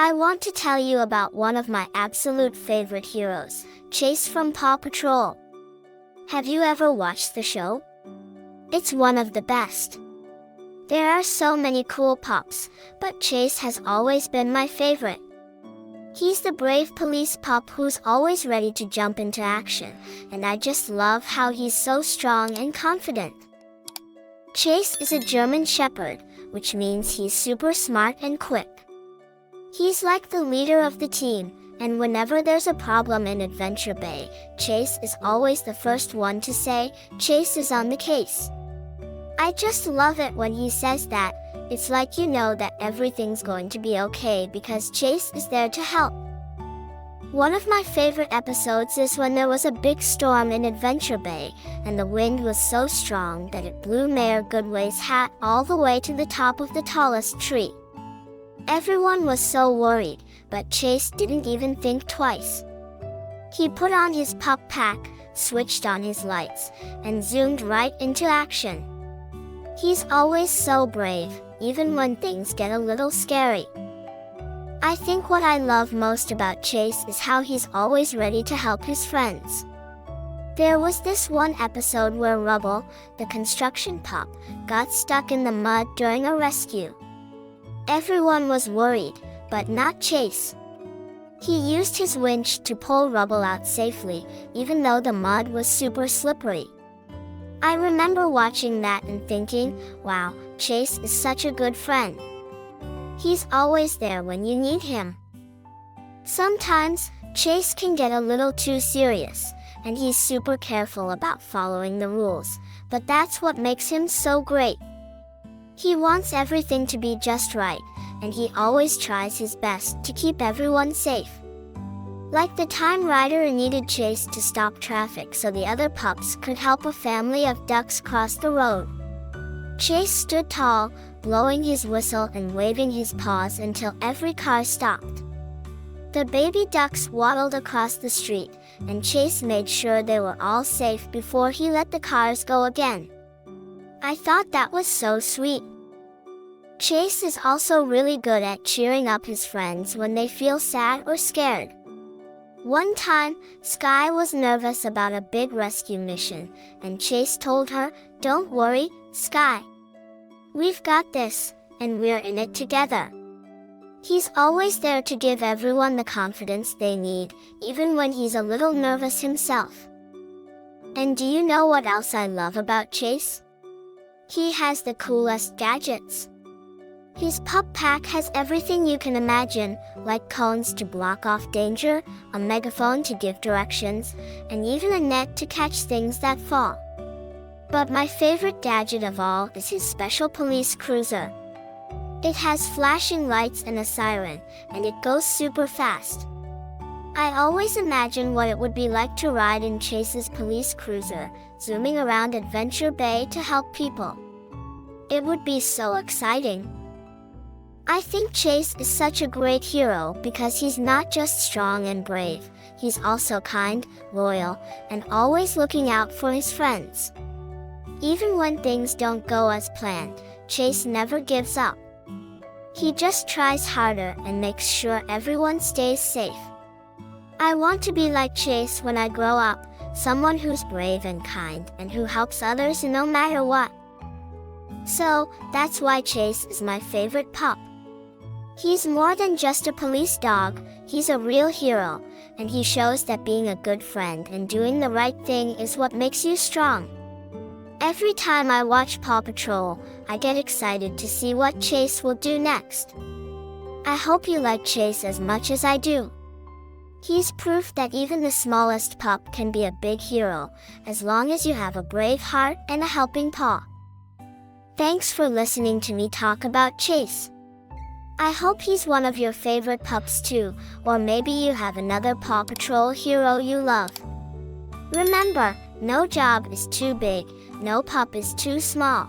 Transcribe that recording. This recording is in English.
I want to tell you about one of my absolute favorite heroes, Chase from Paw Patrol. Have you ever watched the show? It's one of the best. There are so many cool pups, but Chase has always been my favorite. He's the brave police pup who's always ready to jump into action, and I just love how he's so strong and confident. Chase is a German Shepherd, which means he's super smart and quick. He's like the leader of the team, and whenever there's a problem in Adventure Bay, Chase is always the first one to say, "Chase is on the case." I just love it when he says that. It's like you know that everything's going to be okay because Chase is there to help. One of my favorite episodes is when there was a big storm in Adventure Bay, and the wind was so strong that it blew Mayor Goodway's hat all the way to the top of the tallest tree. Everyone was so worried, but Chase didn't even think twice. He put on his pup pack, switched on his lights, and zoomed right into action. He's always so brave, even when things get a little scary. I think what I love most about Chase is how he's always ready to help his friends. There was this one episode where Rubble, the construction pup, got stuck in the mud during a rescue. Everyone was worried, but not Chase. He used his winch to pull Rubble out safely, even though the mud was super slippery. I remember watching that and thinking, wow, Chase is such a good friend. He's always there when you need him. Sometimes, Chase can get a little too serious, and he's super careful about following the rules, but that's what makes him so great. He wants everything to be just right, and he always tries his best to keep everyone safe. Like the time Ryder needed Chase to stop traffic so the other pups could help a family of ducks cross the road. Chase stood tall, blowing his whistle and waving his paws until every car stopped. The baby ducks waddled across the street, and Chase made sure they were all safe before he let the cars go again. I thought that was so sweet. Chase is also really good at cheering up his friends when they feel sad or scared. One time, Sky was nervous about a big rescue mission, and Chase told her, "Don't worry, Sky. We've got this, and we're in it together." He's always there to give everyone the confidence they need, even when he's a little nervous himself. And do you know what else I love about Chase? He has the coolest gadgets. His pup pack has everything you can imagine, like cones to block off danger, a megaphone to give directions, and even a net to catch things that fall. But my favorite gadget of all is his special police cruiser. It has flashing lights and a siren, and it goes super fast. I always imagine what it would be like to ride in Chase's police cruiser, zooming around Adventure Bay to help people. It would be so exciting. I think Chase is such a great hero because he's not just strong and brave, he's also kind, loyal, and always looking out for his friends. Even when things don't go as planned, Chase never gives up. He just tries harder and makes sure everyone stays safe. I want to be like Chase when I grow up, someone who's brave and kind and who helps others no matter what. So, that's why Chase is my favorite pup. He's more than just a police dog, he's a real hero, and he shows that being a good friend and doing the right thing is what makes you strong. Every time I watch Paw Patrol, I get excited to see what Chase will do next. I hope you like Chase as much as I do. He's proof that even the smallest pup can be a big hero, as long as you have a brave heart and a helping paw. Thanks for listening to me talk about Chase. I hope he's one of your favorite pups too, or maybe you have another Paw Patrol hero you love. Remember, no job is too big, no pup is too small.